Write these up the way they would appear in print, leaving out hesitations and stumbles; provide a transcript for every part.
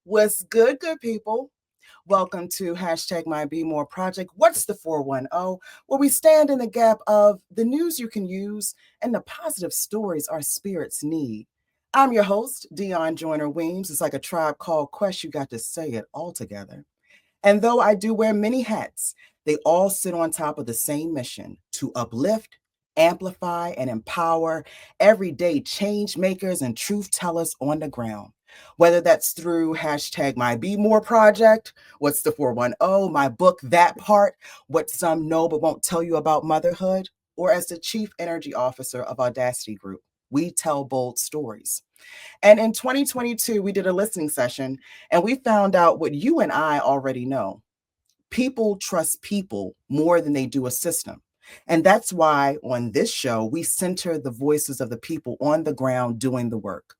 What's good, good people? Welcome to hashtag My Be More Project. What's the 410? Where we stand in the gap of the news you can use and the positive stories our spirits need. I'm your host, Dion Joyner Weems. It's like a tribe called Quest. You got to say it all together. And though I do wear many hats, they all sit on top of the same mission to uplift, amplify, and empower everyday change makers and truth tellers on the ground. Whether that's through hashtag My Be More Project, what's the 410, my book, That Part, what some know but won't tell you about motherhood, or as the Chief Energy Officer of Audacity Group, we tell bold stories. And in 2022, we did a listening session and we found out what you and I already know. People trust people more than they do a system. And that's why on this show, we center the voices of the people on the ground doing the work.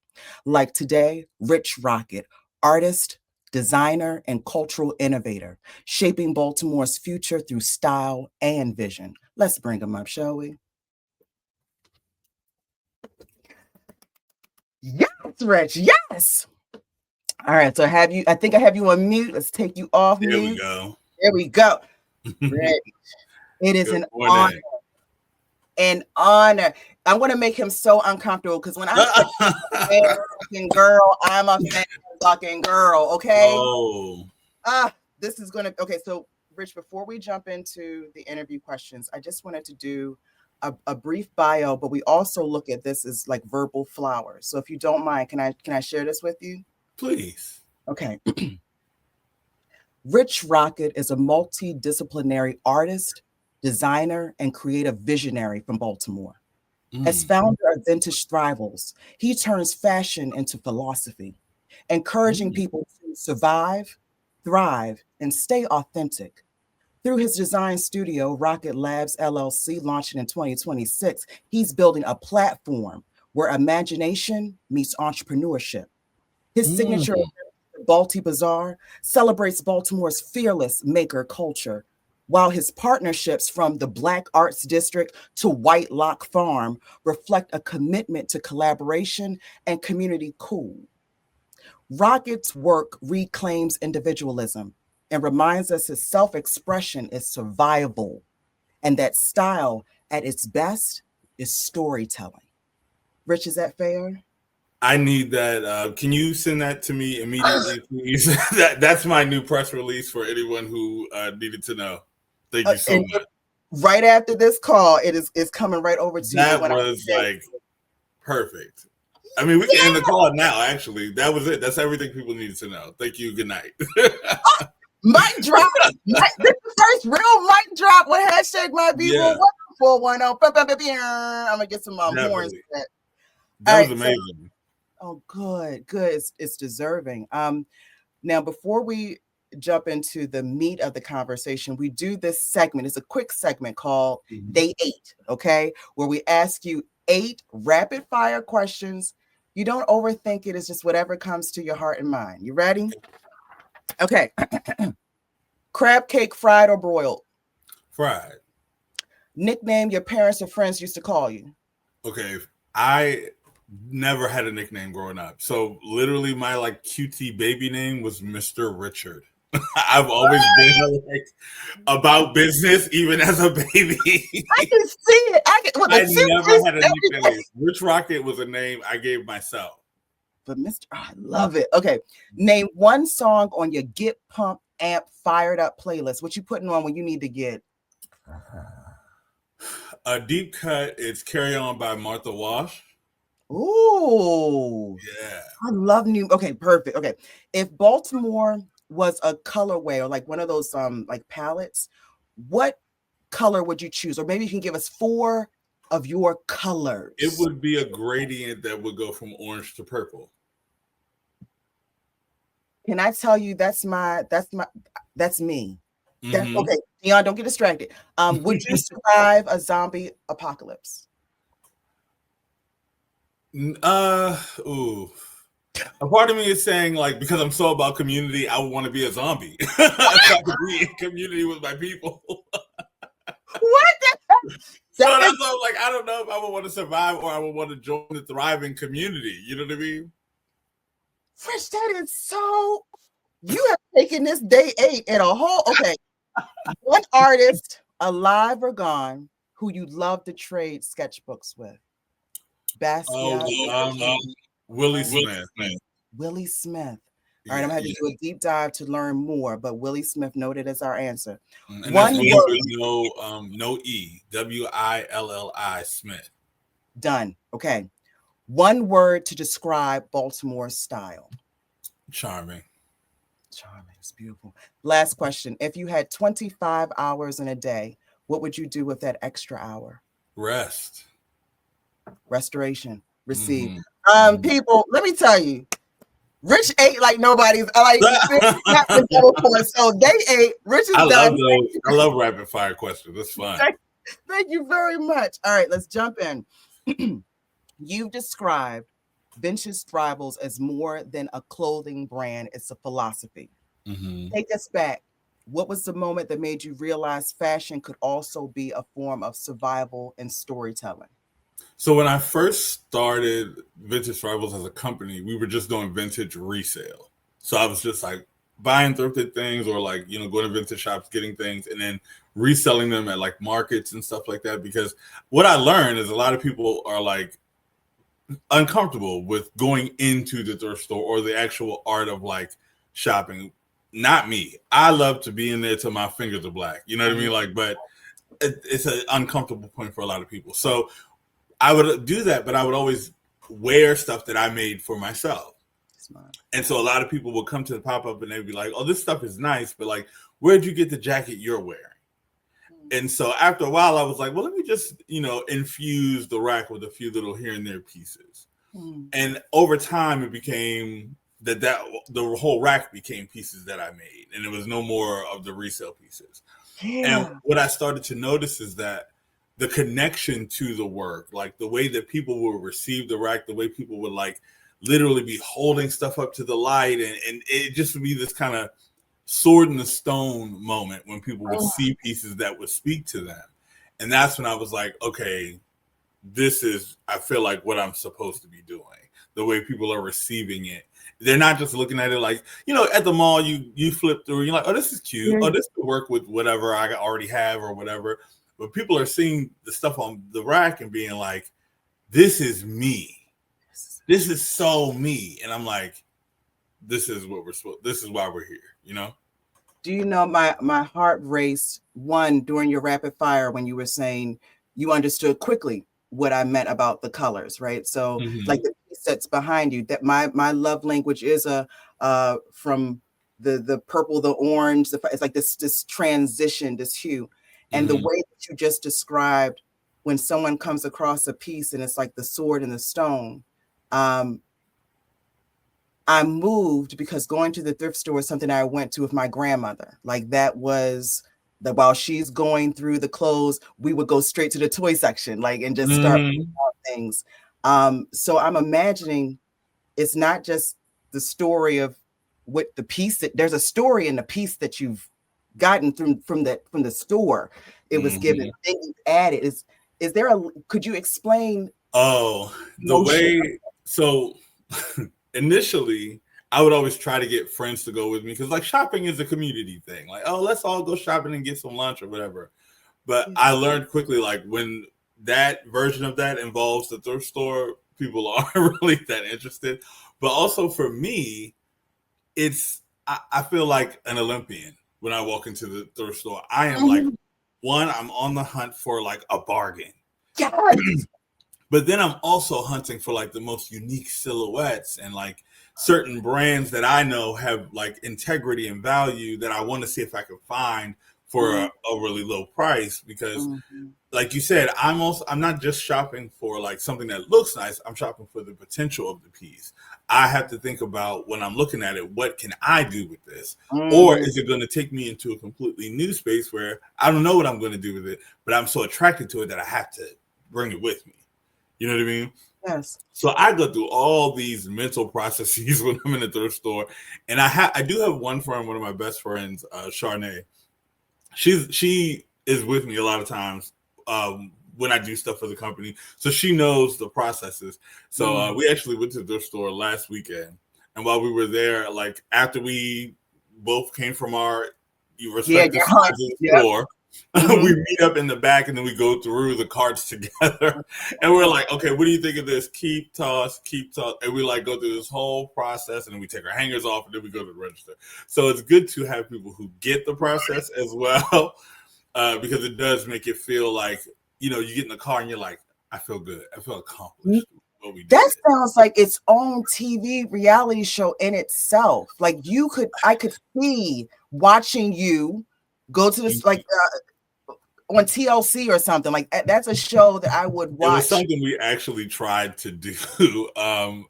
Like today, Rich Rocket, artist, designer, and cultural innovator, shaping Baltimore's future through style and vision. Let's bring him up, shall we? Yes, Rich, yes. All right, so I think I have you on mute. Let's take you off mute. There we go. There we go. Rich, it is an honor. An honor. I'm going to make him so uncomfortable because when I say fucking girl, I'm a fucking girl, okay? Oh. This is going to, okay, so Rich, before we jump into the interview questions, I just wanted to do a brief bio, but we also look at this as like verbal flowers. So if you don't mind, can I share this with you? Please. Okay. Rich Rocket is a multidisciplinary artist, designer, and creative visionary from Baltimore. As founder of Vintage Thrivals, he turns fashion into philosophy, encouraging people to survive, thrive, and stay authentic. Through his design studio, Rocket Labs LLC, launching in 2026, he's building a platform where imagination meets entrepreneurship. His signature Balti-Bizarre celebrates Baltimore's fearless maker culture, while his partnerships from the Black Arts District to White Lock Farm reflect a commitment to collaboration and community cool. Rocket's work reclaims individualism and reminds us that self-expression is survivable and that style at its best is storytelling. Rich, is that fair? I need that. Can you send that to me immediately, please? That's my new press release for anyone who needed to know. Thank you so much. Right after this call, it's coming right over to you. That was like perfect. I mean, we can end the call now, actually. That was it. That's everything people needed to know. Thank you. Good night. Mic drop. This is the first real mic drop with hashtag My Be More 410. I'm going to get some horns. That was amazing. Oh, good. It's deserving. Now, before we jump into the meat of the conversation, we do this segment. It's a quick segment called Day 8, okay? Where we ask you 8 rapid fire questions. You don't overthink it. It's just whatever comes to your heart and mind. You ready? Okay. Crab cake, fried or broiled? Fried. Nickname your parents or friends used to call you? Okay. I never had a nickname growing up. So literally my like cutie baby name was Mr. Richard. I've always been like about business, even as a baby. I can see it. I never had a nickname. Rich Rocket was a name I gave myself. But I love it. Okay. Name one song on your Get Pump Amp Fired Up playlist. What you putting on when you need to get? A deep cut, it's Carry On by Martha Wash. Ooh. Yeah. I love new. Okay, perfect. Okay. If Baltimore was a colorway or like one of those like palettes, what color would you choose? Or maybe you can give us 4 of your colors. It would be a gradient that would go from orange to purple. Can I tell you that's me? Okay, Dion, don't get distracted. Would you survive a zombie apocalypse? Ooh. A part of me is saying, like, because I'm so about community, I would want to be a zombie. So I could be in community with my people. What? So that's why I'm like, I don't know if I would want to survive or I would want to join the thriving community. You know what I mean? Fresh, that is so You have taken this day 8 and a whole. Okay, one artist, alive or gone, who you love to trade sketchbooks with. Oh, Basquiat, Willie Smith. Willie Smith. All right, Yeah, I'm gonna have to do a deep dive to learn more, but Willie Smith noted as our answer. and that's One Willie word. with no E, Willi Smith. Done. Okay. One word to describe Baltimore's style. Charming. Charming. It's beautiful. Last question. If you had 25 hours in a day, what would you do with that extra hour? Rest. Restoration. Receive. Mm-hmm. People, let me tell you, Rich ate like nobody's like not been done before. So day 8, Rich is I love done. those. I love rapid fire questions. That's fun. Thank you very much. All right, let's jump in. You've described Vintage Thrivals as more than a clothing brand, it's a philosophy. Mm-hmm. Take us back. What was the moment that made you realize fashion could also be a form of survival and storytelling? So when I first started Vintage Thrivals as a company, we were just doing vintage resale. So I was just like buying thrifted things or like, going to vintage shops, getting things and then reselling them at like markets and stuff like that. Because what I learned is a lot of people are like uncomfortable with going into the thrift store or the actual art of like shopping. Not me. I love to be in there till my fingers are black. You know what I mean? Like, but it's an uncomfortable point for a lot of people. So I would do that, but I would always wear stuff that I made for myself. Smart. And so a lot of people would come to the pop-up and they'd be like, oh, this stuff is nice, but like, where'd you get the jacket you're wearing? And so after a while, I was like, well, let me just, infuse the rack with a few little here and there pieces. And over time, it became that the whole rack became pieces that I made. And it was no more of the resale pieces. Yeah. And what I started to notice is that the connection to the work, like the way that people will receive the rack, the way people would like literally be holding stuff up to the light. And it just would be this kind of sword in the stone moment when people would see pieces that would speak to them. And that's when I was like, okay, I feel like what I'm supposed to be doing, the way people are receiving it. They're not just looking at it like, at the mall, you flip through, you're like, oh, this is cute. Oh, this could work with whatever I already have or whatever. But people are seeing the stuff on the rack and being like, this is me. This is so me. And I'm like, this is why we're here, Do you know my heart raced during your rapid fire when you were saying you understood quickly what I meant about the colors, right? So like the piece that's behind you, that my love language is from the purple, the orange, it's like this transition, this hue. And the way that you just described when someone comes across a piece and it's like the sword and the stone, I'm moved because going to the thrift store is something I went to with my grandmother. Like that was while she's going through the clothes, we would go straight to the toy section, like, and just start things. So I'm imagining it's not just the story of what the piece that there's a story in the piece that you've gotten from the store. It was given, things added. Is there could you explain? Oh, the way, so initially, I would always try to get friends to go with me because like shopping is a community thing. Like, oh, let's all go shopping and get some lunch or whatever. But I learned quickly, like when that version of that involves the thrift store, people aren't really that interested. But also for me, I feel like an Olympian when I walk into the thrift store. I am like, I'm on the hunt for like a bargain. Yes. But then I'm also hunting for like the most unique silhouettes and like certain brands that I know have like integrity and value that I want to see if I can find for a really low price. Because like you said, I'm not just shopping for like something that looks nice. I'm shopping for the potential of the piece. I have to think about when I'm looking at it, what can I do with this? Or is it going to take me into a completely new space where I don't know what I'm going to do with it, but I'm so attracted to it that I have to bring it with me. You know what I mean? Yes. So I go through all these mental processes when I'm in the thrift store. And I do have one friend, one of my best friends, Charnay. She is with me a lot of times when I do stuff for the company. So she knows the processes. So we actually went to the thrift store last weekend. And while we were there, like after we both came from our Yeah, respective your sides hunt. of the Yep. store. Hmm. We meet up in the back and then we go through the cards together. And we're like, okay, what do you think of this? Keep, toss, keep, toss. And we like go through this whole process and then we take our hangers off and then we go to the register. So it's good to have people who get the process as well, because it does make it feel like, you get in the car and you're like, I feel good. I feel accomplished what we That did. sounds like its own TV reality show in itself. Like I could see watching you go to this, like on TLC or something. Like that's a show that I would It was watch. something we actually tried to do,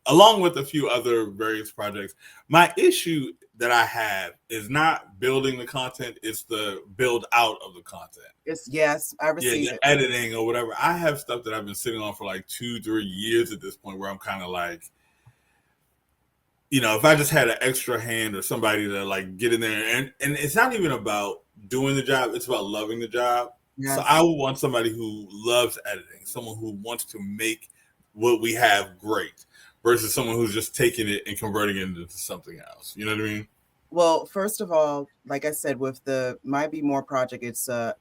along with a few other various projects. My issue that I have is not building the content; it's the build out of the content. Yes, I Yeah, receive the it. editing or whatever. I have stuff that I've been sitting on for like 2-3 years at this point, where I'm kind of like, if I just had an extra hand or somebody to like get in there, and it's not even about doing the job; it's about loving the job. So I Yes. would want somebody who loves editing, someone who wants to make what we have great, versus someone who's just taking it and converting it into something else. You know what I mean? Well, first of all, like I said, with the My Be More project, it's a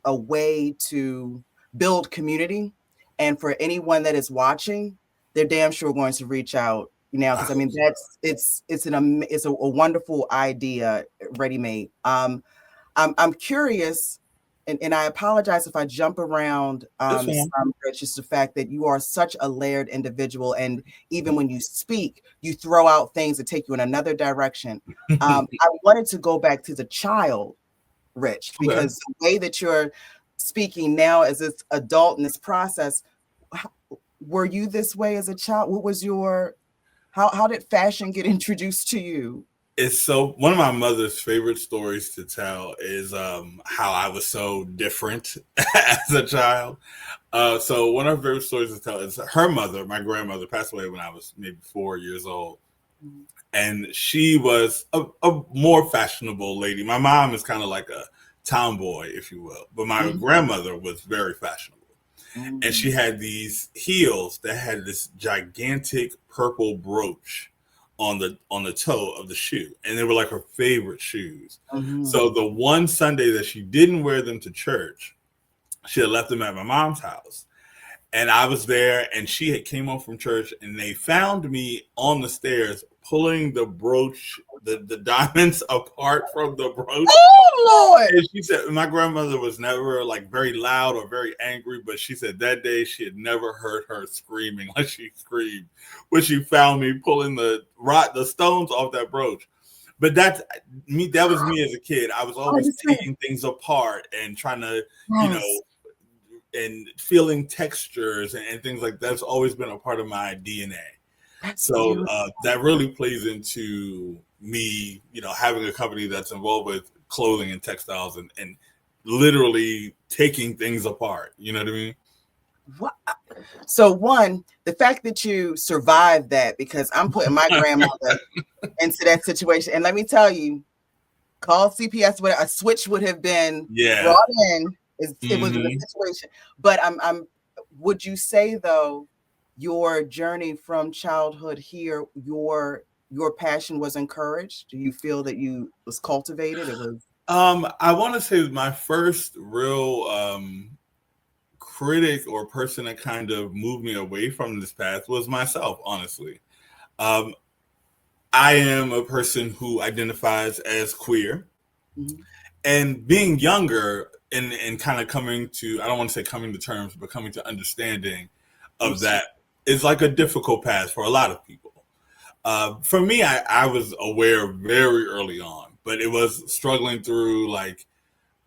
way to build community. And for anyone that is watching, they're damn sure going to reach out now, I because I hope mean so. it's a wonderful idea, ready made. I'm curious, and I apologize if I jump around It's fine. some, but it's just the fact that you are such a layered individual, and even when you speak, you throw out things that take you in another direction. I wanted to go back to the child, Rich, Okay. because the way that you're speaking now as this adult in this process, were you this way as a child? What was your how did fashion get introduced to you? It's so one of my mother's favorite stories to tell is how I was so different as a child. So one of her favorite stories to tell is her mother, my grandmother, passed away when I was maybe 4 years old, and she was a more fashionable lady. My mom is kind of like a tomboy, if you will, but my Mhm. grandmother was very fashionable, and she Mhm. had these heels that had this gigantic purple brooch on the toe of the shoe, and they were like her favorite shoes. So Mhm. the one Sunday that she didn't wear them to church, she had left them at my mom's house, and I was there, and she had came home from church, and they found me on the stairs pulling the brooch, the diamonds apart from the brooch. Oh Lord! And she said my grandmother was never like very loud or very angry, but she said that day she had never heard her screaming like she screamed when she found me pulling the stones off that brooch. But that's me. That was me as a kid. I was I always understand. taking things apart and trying to, you Yes, know, and feeling textures and things like that's always been a part of my DNA. that's So beautiful. that really plays into me, having a company that's involved with clothing and textiles and literally taking things apart. You know what I mean? What? So one, the fact that you survived that, because I'm putting my grandmother into that situation, and let me tell you, call CPS. Where a switch would have been Yeah. brought in. It was a Hmm. situation. But I'm. Would you say though, your journey from childhood here, your passion was encouraged? Do you feel that you was cultivated? It was. I want to say my first real critic or person that kind of moved me away from this path was myself, honestly. Um, I am a person who identifies as queer. Mhm. And being younger and kind of coming to, I don't want to say coming to terms, but coming to understanding I'm of so. that is like a difficult path for a lot of people. For me, I was aware very early on, but it was struggling through like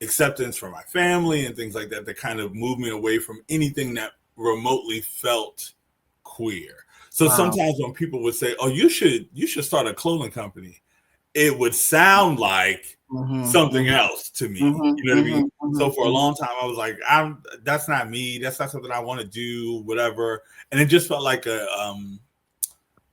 acceptance from my family and things like that that kind of moved me away from anything that remotely felt queer. So Wow. sometimes when people would say, "Oh, you should start a clothing company," it would sound like Mhm, something mhm, else to me. mhm, You know what I mean? mhm, So mhm, for a mhm. long time, I was like, that's not me. That's not something I want to do. Whatever. And it just felt like a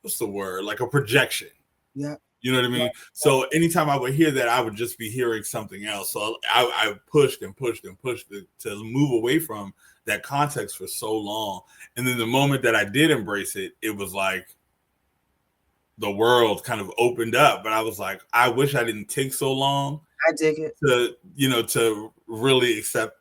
what's the word? Like a projection. Yeah, You know what I yeah, mean? So anytime I would hear that, I would just be hearing something else. So I pushed and pushed and pushed to move away from that context for so long. And then the moment that I did embrace it, it was like the world kind of opened up. But I was like, I wish I didn't take so long I dig it. to really accept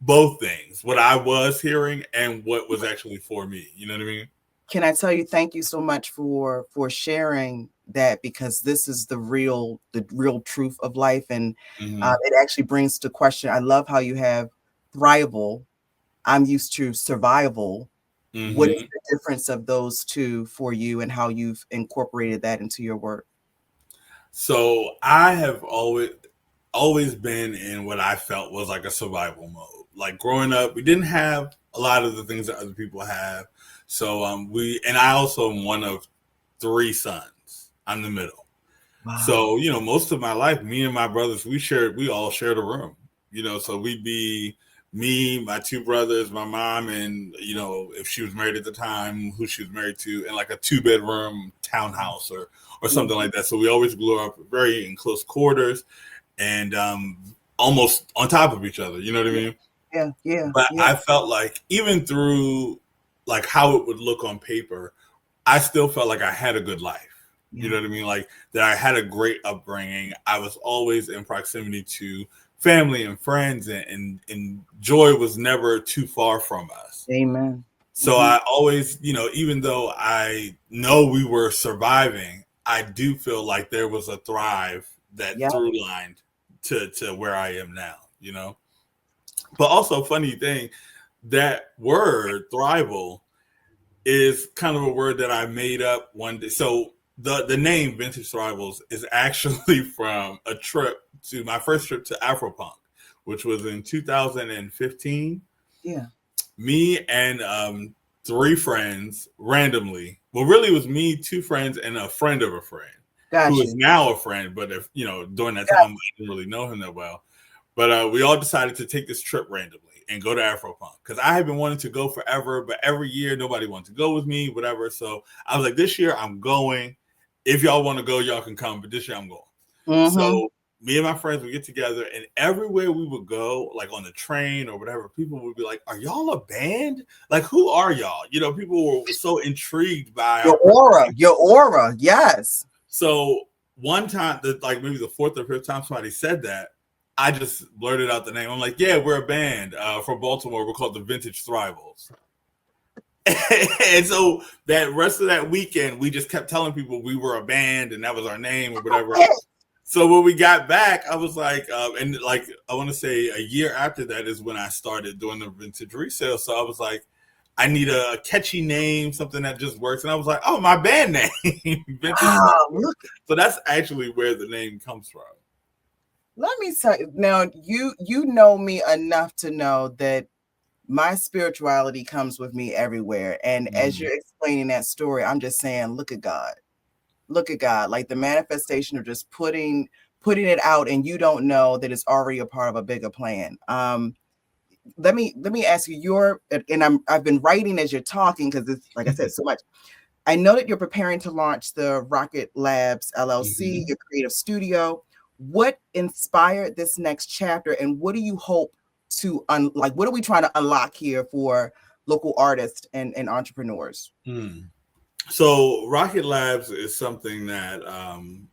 both things, what I was hearing and what was actually for me. You know what I mean? Can I tell you, thank you so much for sharing that, because this is the real truth of life. And it actually brings to question. I love how you have thrival. I'm used to survival. What is the difference of those two for you, and how you've incorporated that into your work? So I have always been in what I felt was like a survival mode. Like growing up, we didn't have a lot of the things that other people have. So I also am one of three sons. I'm the middle. Wow. So, most of my life, me and my brothers, we all shared a room. So we'd be me, my two brothers, my mom, and, if she was married at the time, who she was married to, in like a 2-bedroom townhouse or something like that. So we always grew up very in close quarters and almost on top of each other. You know what I mean? Yeah, yeah, But yeah. I felt like even through like how it would look on paper, I still felt like I had a good life. You know what I mean? Like that I had a great upbringing. I was always in proximity to family and friends, and joy was never too far from us. Amen. So I always, even though I know we were surviving, I do feel like there was a thrive that Yeah. through lined to where I am now. But also funny thing, that word thrival is kind of a word that I made up one day. So the name Vintage Thrivals is actually from my first trip to Afropunk, which was in 2015. Yeah. Me and three friends randomly. Well, really, it was me, two friends, and a friend of a friend who Got is you. now a friend. But during that Got time, I didn't really know him that well. But we all decided to take this trip randomly and go to Afropunk because I had been wanting to go forever, but every year nobody wanted to go with me, whatever. So I was like, this year I'm going. If y'all want to go, y'all can come, but this year I'm going. So me and my friends would get together, and everywhere we would go, like on the train or whatever, people would be like, "Are y'all a band? Like, who are y'all?" People were so intrigued by our your aura. Yes. So one time, like maybe the fourth or fifth time somebody said that, I just blurted out the name. I'm like, "Yeah, we're a band from Baltimore. We're called the Vintage Thrivals." And so that rest of that weekend, we just kept telling people we were a band and that was our name or whatever. So when we got back, I was like, and like I want to say a year after that is when I started doing the vintage resale. So I was like, I need a catchy name, something that just works. And I was like, oh, my band name, Vintage Wow, Thrivals. look. So that's actually where the name comes from. Let me tell you now. You know me enough to know that my spirituality comes with me everywhere. And as you're explaining that story, I'm just saying, look at God. Look at God. Like the manifestation of just putting it out, and you don't know that it's already a part of a bigger plan. Let me ask you, and I've been writing as you're talking because it's like I said, so much. I know that you're preparing to launch the Rocket Labs LLC, your creative studio. What inspired this next chapter, and what do you hope to what are we trying to unlock here for local artists and entrepreneurs? So Rocket Labs is something that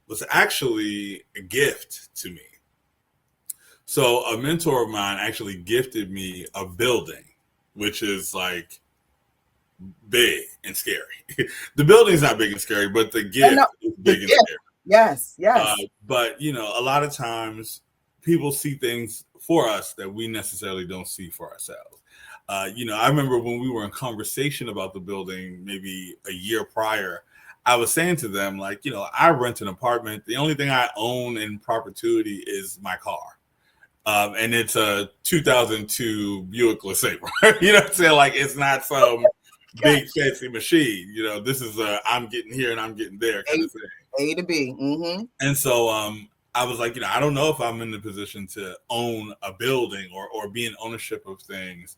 was actually a gift to me. So a mentor of mine actually gifted me a building, which is like big and scary. The building's not big and scary, but the gift is big and scary. Yes, yes. But a lot of times people see things for us that we necessarily don't see for ourselves. I remember when we were in conversation about the building, maybe a year prior, I was saying to them, like, I rent an apartment. The only thing I own in perpetuity is my car. And it's a 2002 Buick LeSabre. You know what I'm saying? Like, it's not some big fancy machine. This is I'm getting here and I'm getting there kind of thing. A to B. And so I was like, I don't know if I'm in the position to own a building or be in ownership of things.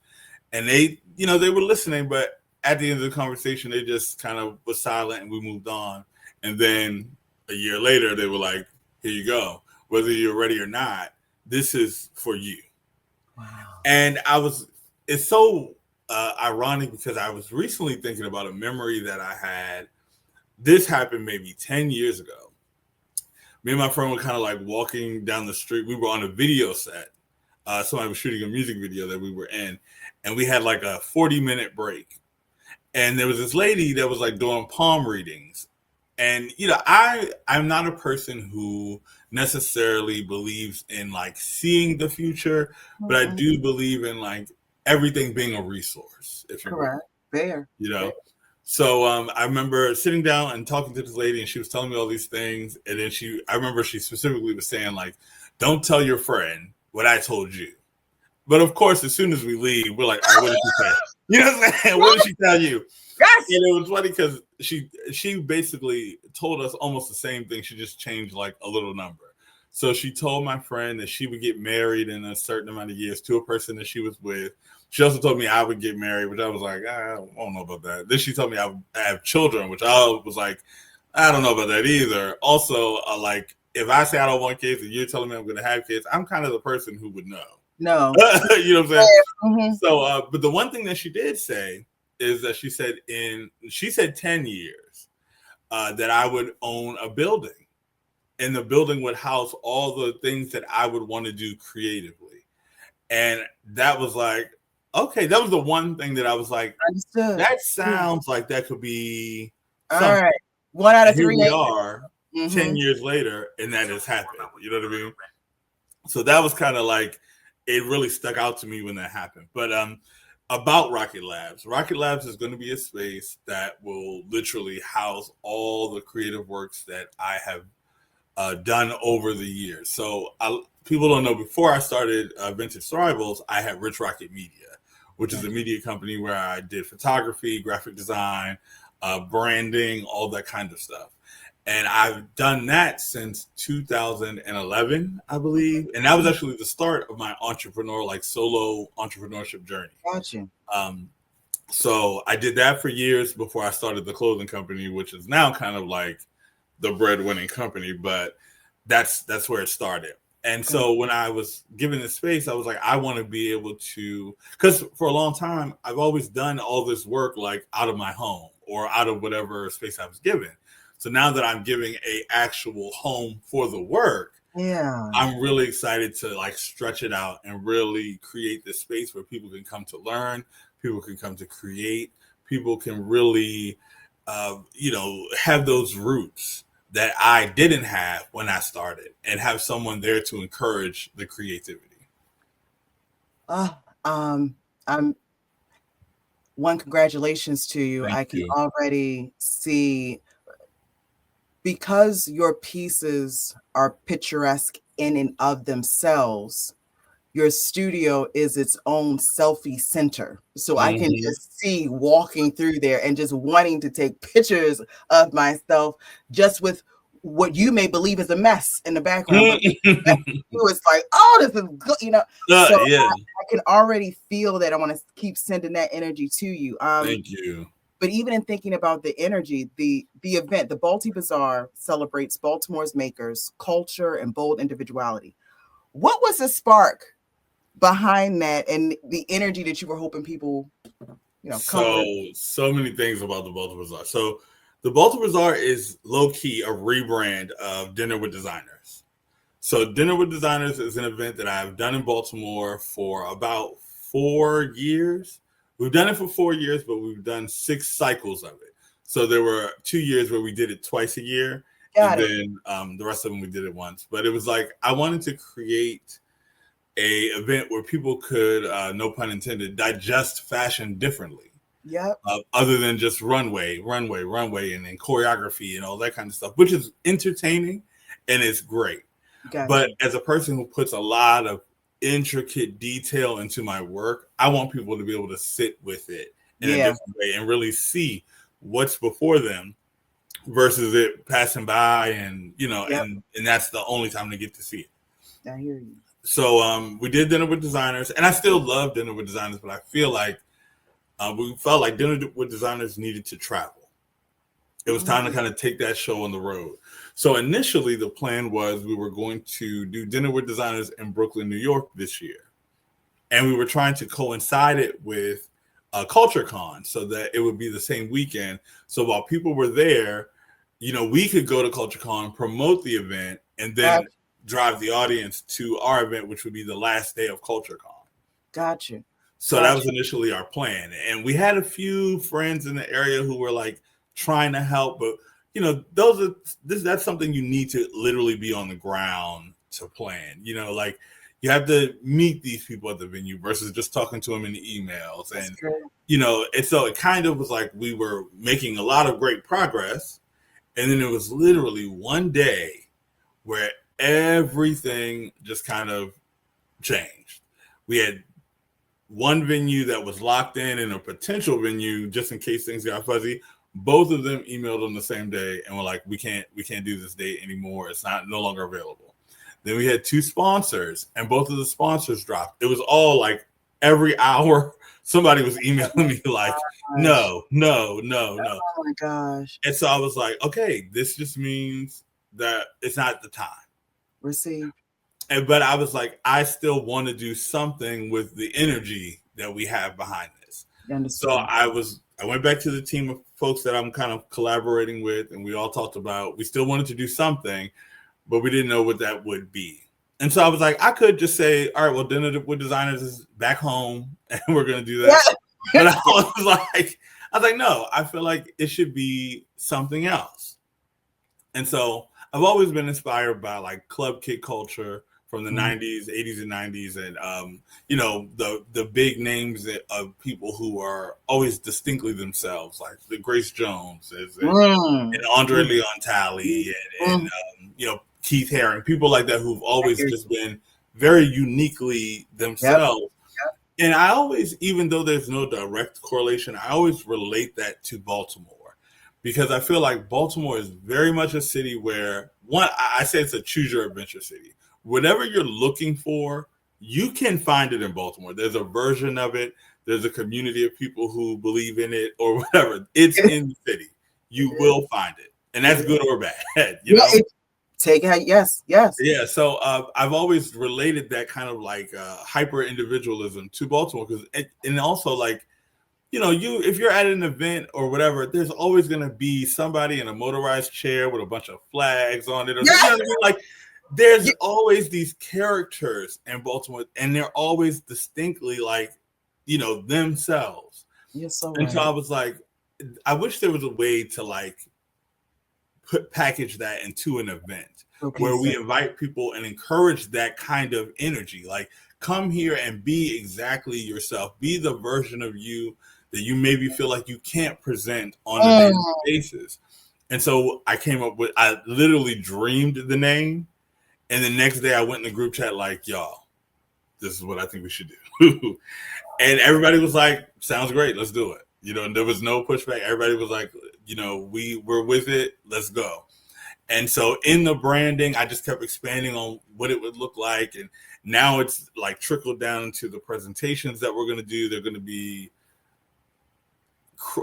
And they were listening, but at the end of the conversation, they just kind of was silent and we moved on. And then a year later, they were like, here you go. Whether you're ready or not, this is for you. Wow. And it's so ironic because I was recently thinking about a memory that I had this happened maybe 10 years ago. Me and my friend were kind of like walking down the street. We were on a video set. Somebody was shooting a music video that we were in, and we had like a 40-minute break. And there was this lady that was like doing palm readings. And I'm not a person who necessarily believes in like seeing the future, but I do believe in like everything being a resource, if you will. Correct. Fair. You know. So I remember sitting down and talking to this lady, and she was telling me all these things. And then I remember she specifically was saying like, "Don't tell your friend what I told you." But of course, as soon as we leave, we're like, "All right, what did she say?" You know what I'm saying? What did she tell you? Yes. And it was funny because she basically told us almost the same thing. She just changed like a little number. So she told my friend that she would get married in a certain amount of years to a person that she was with. She also told me I would get married, which I was like, I don't know about that. Then she told me I would have children, which I was like, I don't know about that either. Also, like, if I say I don't want kids and you're telling me I'm going to have kids, I'm kind of the person who would know. No. You know what I'm saying? Mm-hmm. So, but the one thing that she did say is that she said 10 years that I would own a building. And the building would house all the things that I would want to do creatively. And that was like, okay, that was the one thing that I was like, understood. That sounds like that could be something. All right. 1 out of 3. Here we are 10 years later, and that has happened. You know what I mean? So that was kind of like, it really stuck out to me when that happened. But about Rocket Labs is going to be a space that will literally house all the creative works that I have done over the years. So people don't know, before I started Vintage Thrivals, I had Rich Rocket Media, which is a media company where I did photography, graphic design, branding, all that kind of stuff. And I've done that since 2011, I believe. And that was actually the start of my solo entrepreneurship journey. Gotcha. So I did that for years before I started the clothing company, which is now kind of like the breadwinning company, but that's where it started. And so when I was given this space, I was like, I want to be able to, because for a long time, I've always done all this work like out of my home or out of whatever space I was given. So now that I'm giving a actual home for the work, I'm really excited to like stretch it out and really create this space where people can come to learn, people can come to create, people can really, have those roots that I didn't have when I started, and have someone there to encourage the creativity. Congratulations to you. Thank I can you. already see, because your pieces are picturesque in and of themselves, your studio is its own selfie center. So I can just see walking through there and just wanting to take pictures of myself, just with what you may believe is a mess in the background. But it's like, oh, this is good, So I can already feel that. I want to keep sending that energy to you. Thank you. But even in thinking about the energy, the event, the Balti-Bizarre, celebrates Baltimore's makers, culture, and bold individuality. What was the spark behind that and the energy that you were hoping people, So many things about the Balti-Bizarre. So the Balti-Bizarre is low-key a rebrand of Dinner with Designers. So Dinner with Designers is an event that I've done in Baltimore for about 4 years. We've done it for 4 years, but we've done 6 cycles of it. So there were 2 years where we did it twice a year. Then the rest of them we did it once. But it was like, I wanted to create a event where people could, no pun intended, digest fashion differently. Other than just runway, and then choreography and all that kind of stuff, which is entertaining and it's great. But as a person who puts a lot of intricate detail into my work, I want people to be able to sit with it in a different way and really see what's before them versus it passing by and and that's the only time they get to see it. I hear you. So we did Dinner with Designers, and I still love Dinner with Designers, but I feel like we felt like Dinner with Designers needed to travel. It was time to kind of take that show on the road. So initially the plan was we were going to do Dinner with Designers in Brooklyn, New York this year. And we were trying to coincide it with CultureCon so that it would be the same weekend. So while people were there, we could go to CultureCon, promote the event, and Got then drive the audience to our event, which would be the last day of CultureCon. got you. So that was initially our plan. And we had a few friends in the area who were like trying to help, but that's something you need to literally be on the ground to plan. Like you have to meet these people at the venue versus just talking to them in the emails. That's And true. and so it kind of was like we were making a lot of great progress. And then it was literally one day where everything just kind of changed. We had one venue that was locked in and a potential venue just in case things got fuzzy. Both of them emailed on the same day and were like, we can't do this date anymore. It's no longer available. Then we had two sponsors and both of the sponsors dropped. It was all like every hour somebody was emailing me like, no. Oh my gosh. And so I was like, okay, this just means that it's not the time. Received. But I was like, I still want to do something with the energy that we have behind this. So I went back to the team of folks that I'm kind of collaborating with, and we all talked about we still wanted to do something, but we didn't know what that would be. And so I was like, I could just say, all right, well, Dinner with Designers is back home, and we're going to do that. Yeah. But I was like, no, I feel like it should be something else. And so I've always been inspired by like club kid culture from the 90s, 80s, and 90s. And, the big names of people who are always distinctly themselves, like the Grace Jones and Andre Leon Talley and Keith Haring, people like that who've always just been very uniquely themselves. Yep. And I always, even though there's no direct correlation, I always relate that to Baltimore because I feel like Baltimore is very much a city where, one, I say it's a choose your adventure city. Whatever you're looking for, you can find it in Baltimore. There's a version of it. There's a community of people who believe in it or whatever. It's in the city. You will find it. And that's good or bad, you know? Take it. Yes. Yeah. So I've always related that kind of like hyper individualism to Baltimore because, and also like, if you're at an event or whatever, there's always going to be somebody in a motorized chair with a bunch of flags on it. Or like there's always these characters in Baltimore and they're always distinctly like, themselves. Yes. And so I was like, I wish there was a way to like package that into an event where we invite people and encourage that kind of energy. Like come here and be exactly yourself. Be the version of you that you maybe feel like you can't present on a daily basis. And so I literally dreamed the name. And the next day I went in the group chat like, y'all, this is what I think we should do. And everybody was like, sounds great. Let's do it. And there was no pushback. Everybody was like, we're with it. Let's go. And so in the branding, I just kept expanding on what it would look like. And now it's like trickled down to the presentations that we're going to do. They're going to be,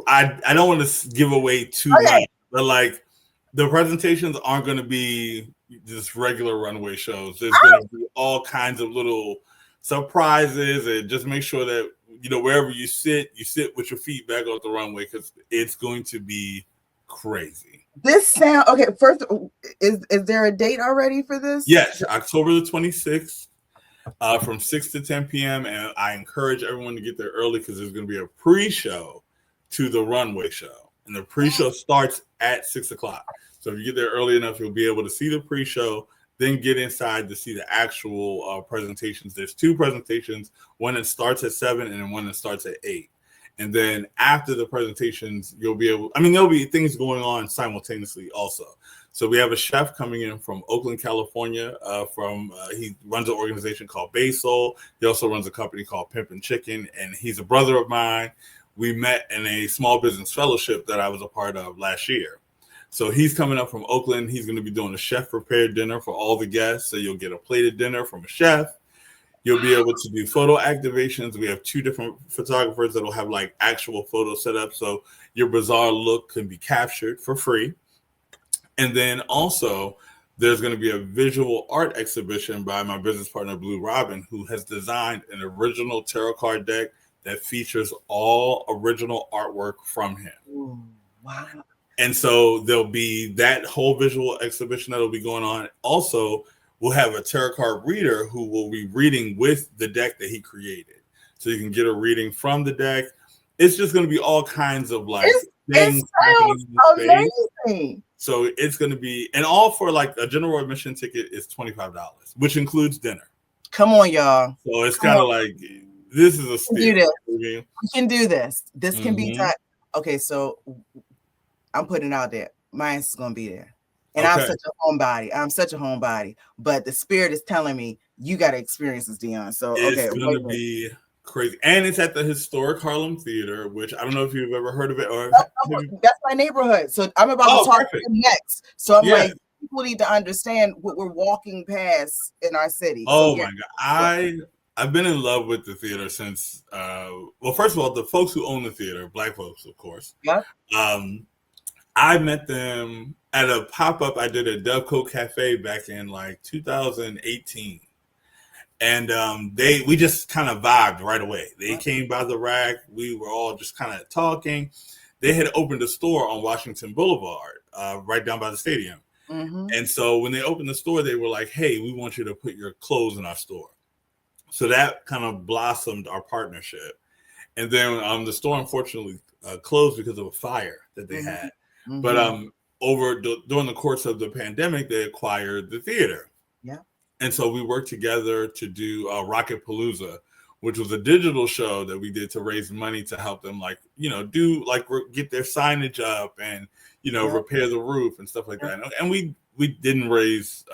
I don't want to give away too much, but like the presentations aren't going to be just regular runway shows. There's going to be all kinds of little surprises and just make sure that, wherever you sit with your feet back off the runway because it's going to be crazy. This sound okay. First, is there a date already for this? Yes, October the 26th, from 6 to 10 p.m. And I encourage everyone to get there early because there's going to be a pre-show to the runway show, and the pre-show starts at 6 o'clock. So if you get there early enough, you'll be able to see the pre-show, then get inside to see the actual presentations. There's two presentations, one that starts at 7 and then one that starts at 8. And then after the presentations, there'll be things going on simultaneously also. So we have a chef coming in from Oakland, California. He runs an organization called Basil. He also runs a company called Pimpin' Chicken, and he's a brother of mine. We met in a small business fellowship that I was a part of last year. So he's coming up from Oakland. He's going to be doing a chef-prepared dinner for all the guests. So you'll get a plated dinner from a chef. You'll be able to do photo activations. We have 2 different photographers that will have like actual photo set up. So your bizarre look can be captured for free. And then also there's going to be a visual art exhibition by my business partner, Blue Robin, who has designed an original tarot card deck that features all original artwork from him. Ooh, wow. And so there'll be that whole visual exhibition that'll be going on. Also, we'll have a tarot card reader who will be reading with the deck that he created. So you can get a reading from the deck. It's just going to be all kinds of like it things happening in the space. amazing. So it's going to be, and all for like a general admission ticket is $25, which includes dinner. Come on, y'all. So it's kind of like, this is a steal. We can do this. This can be done. Okay, so I'm putting it out there. Mine's going to be there. And I'm such a homebody. But the spirit is telling me you got to experience this, Dion. So, it's going to be crazy. And it's at the historic Harlem Theater, which I don't know if you've ever heard of it. Or that's my neighborhood. So I'm about to talk to them next. So I'm like, people need to understand what we're walking past in our city. Oh, my God. I've been in love with the theater since, well, first of all, the folks who own the theater, Black folks, of course. Yeah. I met them at a pop-up I did at Dovecote Cafe back in like 2018. And we just kind of vibed right away. They came by the rack. We were all just kind of talking. They had opened a store on Washington Boulevard, right down by the stadium. And so when they opened the store, they were like, hey, we want you to put your clothes in our store. So that kind of blossomed our partnership. And then the store unfortunately closed because of a fire that they had. But during the course of the pandemic, they acquired the theater. Yeah. And so we worked together to do Rocket Palooza, which was a digital show that we did to raise money to help them, like, do like get their signage up and, repair the roof and stuff like that. And we didn't raise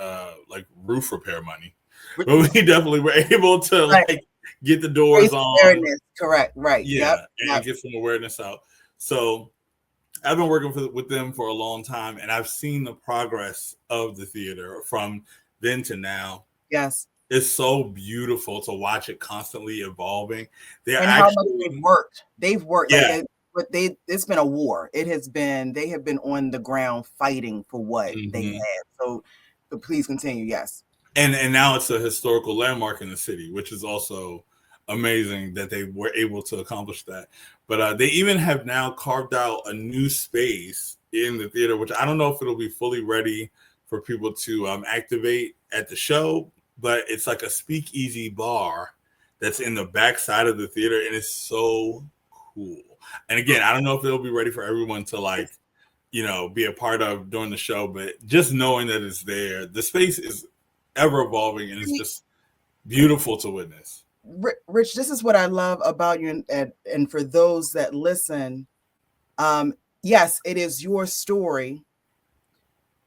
like roof repair money, but we definitely were able to like get the doors on. Awareness. Correct. Right. Yeah. And get some awareness out. So I've been working with them for a long time, and I've seen the progress of the theater from then to now. Yes. It's so beautiful to watch it constantly evolving. How much they've worked. Yeah. It's been a war. They have been on the ground fighting for what they had. So please continue. Yes. And now it's a historical landmark in the city, which is also amazing that they were able to accomplish that. But they even have now carved out a new space in the theater, which I don't know if it'll be fully ready for people to activate at the show, but it's like a speakeasy bar that's in the back side of the theater, and it's so cool. And again, I don't know if it'll be ready for everyone to like, be a part of during the show, but just knowing that it's there, the space is ever evolving, and it's just beautiful to witness. Rich, this is what I love about you, and for those that listen, yes, it is your story,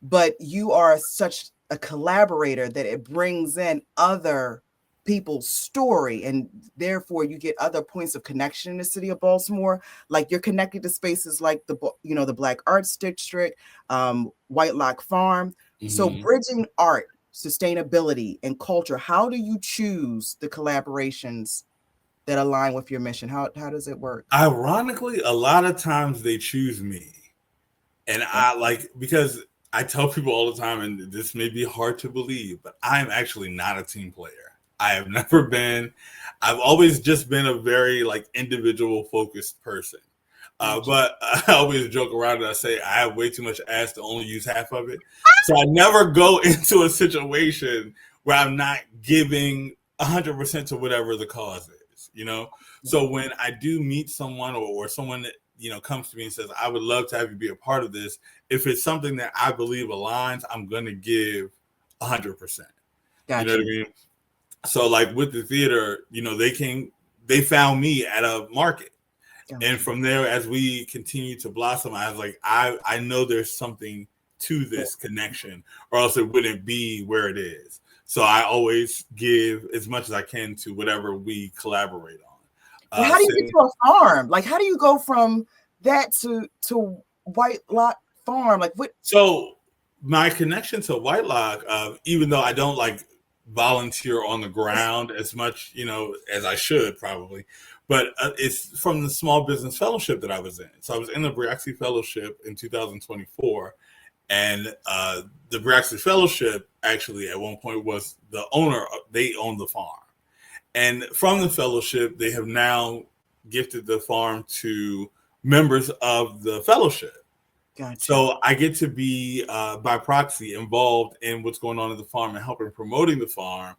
but you are such a collaborator that it brings in other people's story, and therefore you get other points of connection in the city of Baltimore. Like you're connected to spaces like the Black Arts District, White Lock Farm. So bridging art, sustainability, and culture. How do you choose the collaborations that align with your mission? How does it work? Ironically, a lot of times they choose me. And because I tell people all the time, and this may be hard to believe, but I'm actually not a team player. I have never been. I've always just been a very like individual focused person. But I always joke around and I say I have way too much ass to only use half of it. So I never go into a situation where I'm not giving 100% to whatever the cause is, So when I do meet someone or someone that, comes to me and says, I would love to have you be a part of this. If it's something that I believe aligns, I'm going to give 100%. Gotcha. You know what I mean? So like with the theater, they found me at a market. And from there, as we continue to blossom, I was like, I know there's something to this connection, or else it wouldn't be where it is. So I always give as much as I can to whatever we collaborate on. How do you get to a farm? Like, how do you go from that to White Lock Farm? Like, what? So my connection to White Lock, even though I don't like volunteer on the ground as much, as I should probably. But it's from the Small Business Fellowship that I was in. So I was in the Briaxi Fellowship in 2024. And the Briaxi Fellowship actually at one point was the owner. They owned the farm. And from the fellowship, they have now gifted the farm to members of the fellowship. Gotcha. So I get to be by proxy involved in what's going on at the farm and helping promoting the farm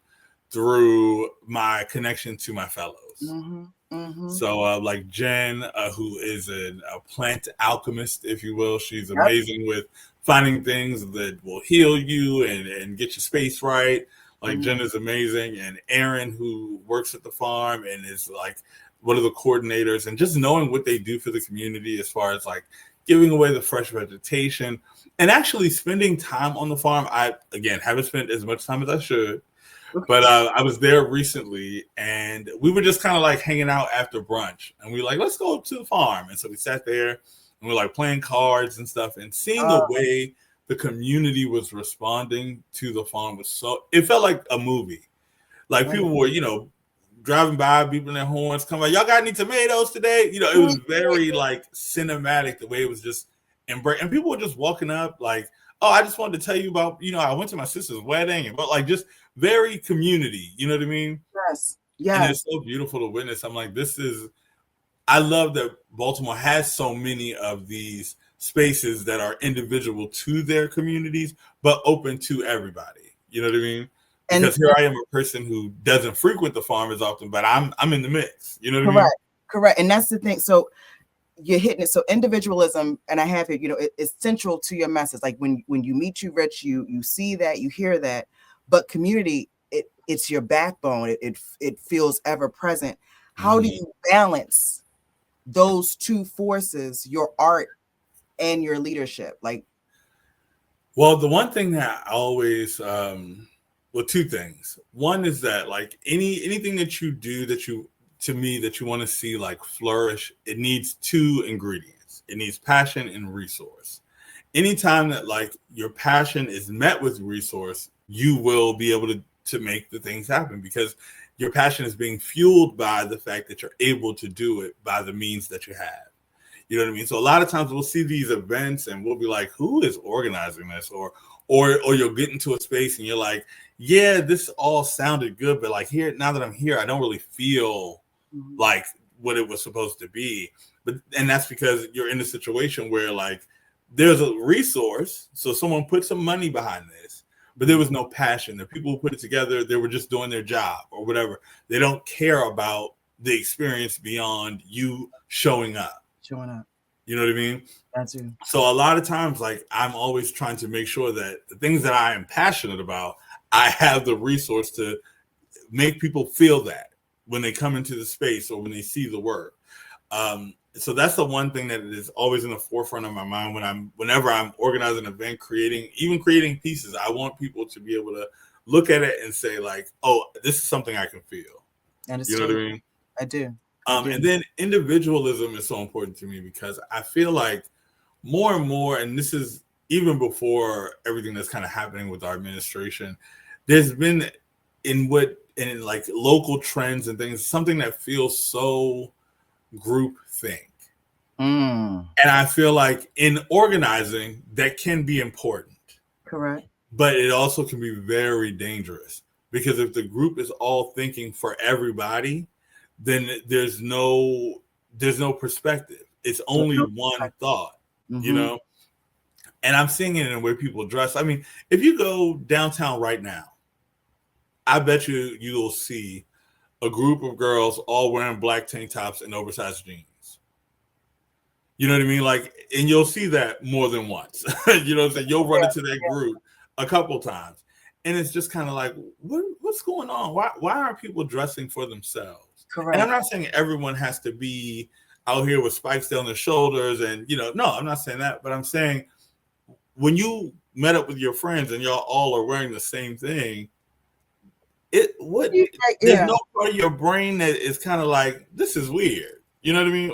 through my connection to my fellows. Mm-hmm. Mm-hmm. So, like Jen, who is a plant alchemist, if you will, she's Yep. amazing with finding things that will heal you and get your space right. Like Mm-hmm. Jen is amazing, and Aaron, who works at the farm and is like one of the coordinators, and just knowing what they do for the community as far as like giving away the fresh vegetation and actually spending time on the farm. I again haven't spent as much time as I should, but I was there recently, and we were just kind of like hanging out after brunch, and we were like, let's go to the farm. And so we sat there, and we were like playing cards and stuff, and seeing the way the community was responding to the farm was so. It felt like a movie. Like Right. people were, driving by, beeping their horns, coming like, y'all got any tomatoes today? It was very like cinematic the way it was just embraced, and people were just walking up like, oh, I just wanted to tell you about, I went to my sister's wedding, and but like just very community, you know what I mean? Yes. And Yes. it's so beautiful to witness. I'm like, I love that Baltimore has so many of these spaces that are individual to their communities, but open to everybody. You know what I mean? And Because here I am, a person who doesn't frequent the farm as often, but I'm in the mix. You know what I mean? correct. Correct. And that's the thing. So you're hitting it. So individualism, and I have it, it's central to your message. Like when you meet you, Rich, you see that, you hear that, but community, it's your backbone. It feels ever present. How do Mhm. you balance those two forces, your art and your leadership? Like, Well, the one thing that I always, well, two things. One is that like anything that you do to me that you want to see like flourish, it needs two ingredients. It needs passion and resource. Anytime that like your passion is met with resource, you will be able to make the things happen because your passion is being fueled by the fact that you're able to do it by the means that you have. You know what I mean? So a lot of times we'll see these events and we'll be like, who is organizing this? Or you'll get into a space and you're like, yeah, this all sounded good, but like here, now that I'm here, I don't really feel like what it was supposed to be. And that's because you're in a situation where like there's a resource, so someone put some money behind this, but there was no passion. The people who put it together, they were just doing their job or whatever. They don't care about the experience beyond you showing up. showing up. You know what I mean? That's you. So a lot of times, like I'm always trying to make sure that the things that I am passionate about, I have the resource to make people feel that when they come into the space or when they see the work. So that's the one thing that is always in the forefront of my mind whenever I'm organizing an event, creating pieces. I want people to be able to look at it and say like, oh, this is something I can feel. You know what I mean? I do. And then individualism is so important to me because I feel like more and more, and this is even before everything that's kind of happening with our administration, there's been in like local trends and things, something that feels so group think. And I feel like in organizing, that can be important. Correct. But it also can be very dangerous because if the group is all thinking for everybody, then there's no perspective. It's only one thought, you know? And I'm seeing it in the way people dress. I mean, if you go downtown right now, I bet you'll see a group of girls all wearing black tank tops and oversized jeans. You know what I mean? Like, and you'll see that more than once. You know what I'm saying? You'll run into that group a couple times. And it's just kind of like, what's going on? Why aren't people dressing for themselves? Correct. And I'm not saying everyone has to be out here with spikes down their shoulders and, no, I'm not saying that. But I'm saying when you met up with your friends and y'all all are wearing the same thing, there's no part of your brain that is kind of like, this is weird. You know what I mean?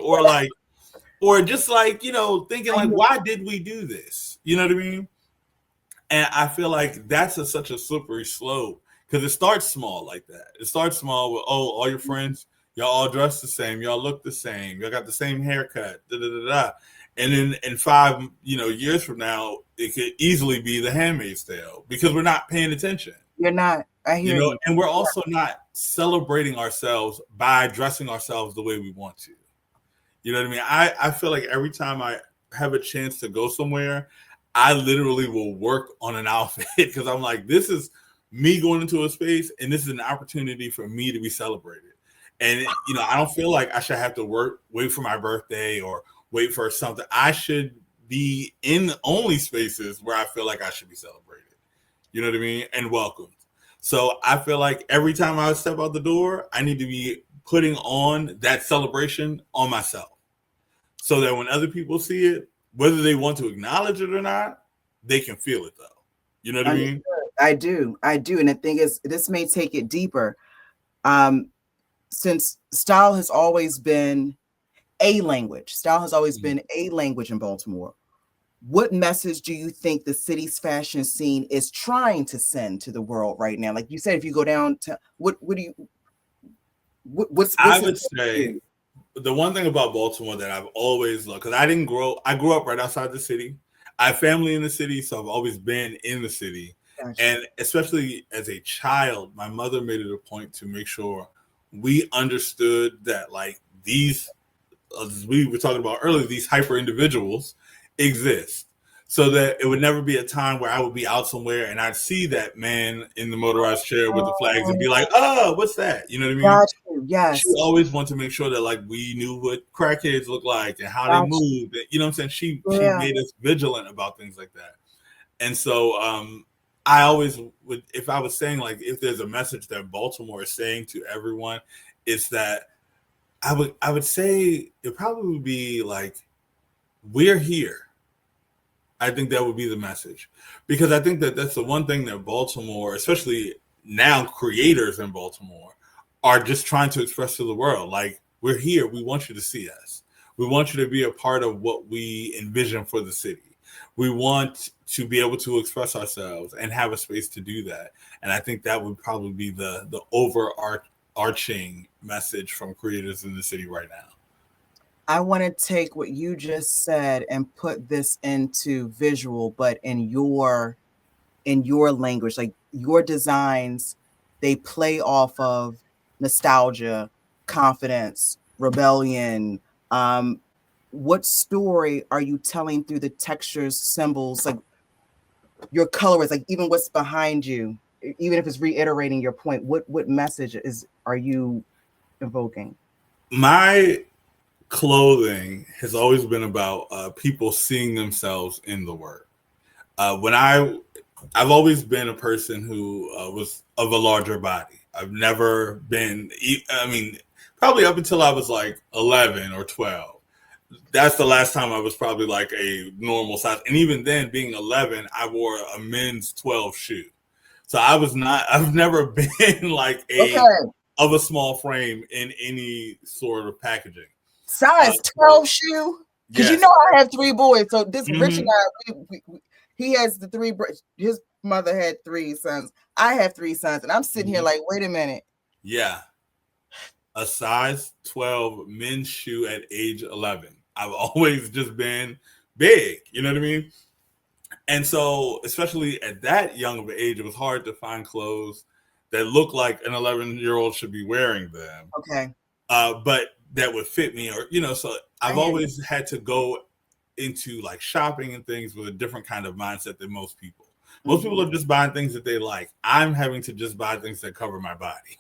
Or just like, thinking like, why did we do this? You know what I mean? And I feel like that's such a slippery slope because it starts small like that. It starts small with, all your friends, y'all all dressed the same. Y'all look the same. Y'all got the same haircut. Da, da, da, da. And then in 5 years from now, it could easily be The Handmaid's Tale because we're not paying attention. You're not. I hear you. And we're also not celebrating ourselves by dressing ourselves the way we want to. You know what I mean? I feel like every time I have a chance to go somewhere, I literally will work on an outfit because I'm like, this is me going into a space, and this is an opportunity for me to be celebrated. And I don't feel like I should have to wait for my birthday or wait for something. I should be in only spaces where I feel like I should be celebrated. You know what I mean? And welcomed. So I feel like every time I step out the door, I need to be putting on that celebration on myself, so that when other people see it, whether they want to acknowledge it or not, they can feel it though. You know what I mean? I do. And the thing is, this may take it deeper. Since style has always been a language, in Baltimore. What message do you think the city's fashion scene is trying to send to the world right now? Like you said, if you go down to what's I would say the one thing about Baltimore that I've always loved, because I grew up right outside the city. I have family in the city, so I've always been in the city. Gotcha. And especially as a child, my mother made it a point to make sure we understood that, like, these, as we were talking about earlier, these hyper individuals exist. So that it would never be a time where I would be out somewhere and I'd see that man in the motorized chair with the flags and be like, oh, what's that? You know what I mean? Gotcha. Yes. She always wanted to make sure that, like, we knew what crackheads look like and how they moved. You know what I'm saying? She made us vigilant about things like that. And so I always would, if I was saying, like, if there's a message that Baltimore is saying to everyone, it's that I would say it probably would be like, we're here. I think that would be the message, because I think that that's the one thing that Baltimore, especially now creators in Baltimore, are just trying to express to the world. Like, we're here. We want you to see us. We want you to be a part of what we envision for the city. We want to be able to express ourselves and have a space to do that. And I think that would probably be the overarching message from creators in the city right now. I want to take what you just said and put this into visual, but in your language. Like, your designs, they play off of nostalgia, confidence, rebellion. What story are you telling through the textures, symbols, like your colors, like even what's behind you, even if it's reiterating your point? What message are you evoking? My clothing has always been about people seeing themselves in the work. I've always been a person who was of a larger body. I've never been, probably up until I was like 11 or 12. That's the last time I was probably like a normal size. And even then, being 11, I wore a men's 12 shoe. So I've never been like of a small frame in any sort of packaging. Size 12 shoe? Because you know I have 3 boys. So this Rich and I, he has the 3. His mother had 3 sons. I have 3 sons, and I'm sitting here like, wait a minute. Yeah, a size 12 men's shoe at age 11. I've always just been big. You know what I mean? And so, especially at that young of an age, it was hard to find clothes that look like an 11-year-old should be wearing them. Okay. But that would fit me, or so I've always had to go into like shopping and things with a different kind of mindset than most people. Most people are just buying things that they like. I'm having to just buy things that cover my body.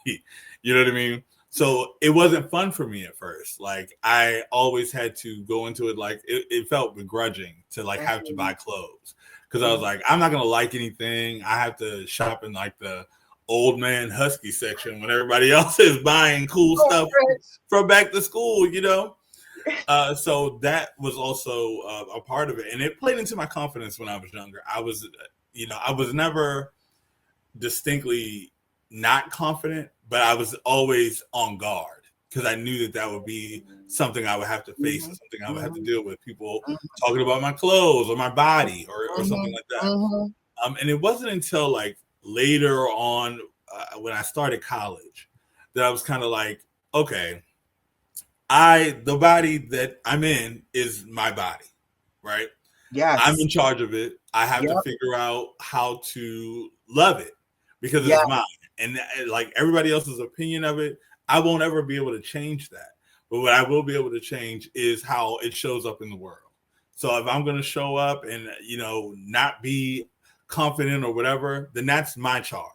You know what I mean? So it wasn't fun for me at first. Like, I always had to go into it like it felt begrudging to like have to buy clothes, because I was like, I'm not gonna like anything. I have to shop in like the old man husky section when everybody else is buying cool stuff from back to school, so that was also a part of it, and it played into my confidence when I was younger. I was never distinctly not confident, but I was always on guard, because I knew that would be something I would have to face, and something I would have to deal with, people talking about my clothes or my body or something like that. And it wasn't until like later on, when I started college, that I was kind of like, okay, the body that I'm in is my body, right? Yes. I'm in charge of it. I have to figure out how to love it, because it's mine. And like everybody else's opinion of it, I won't ever be able to change that. But what I will be able to change is how it shows up in the world. So if I'm going to show up and, not be confident or whatever, then that's my charge.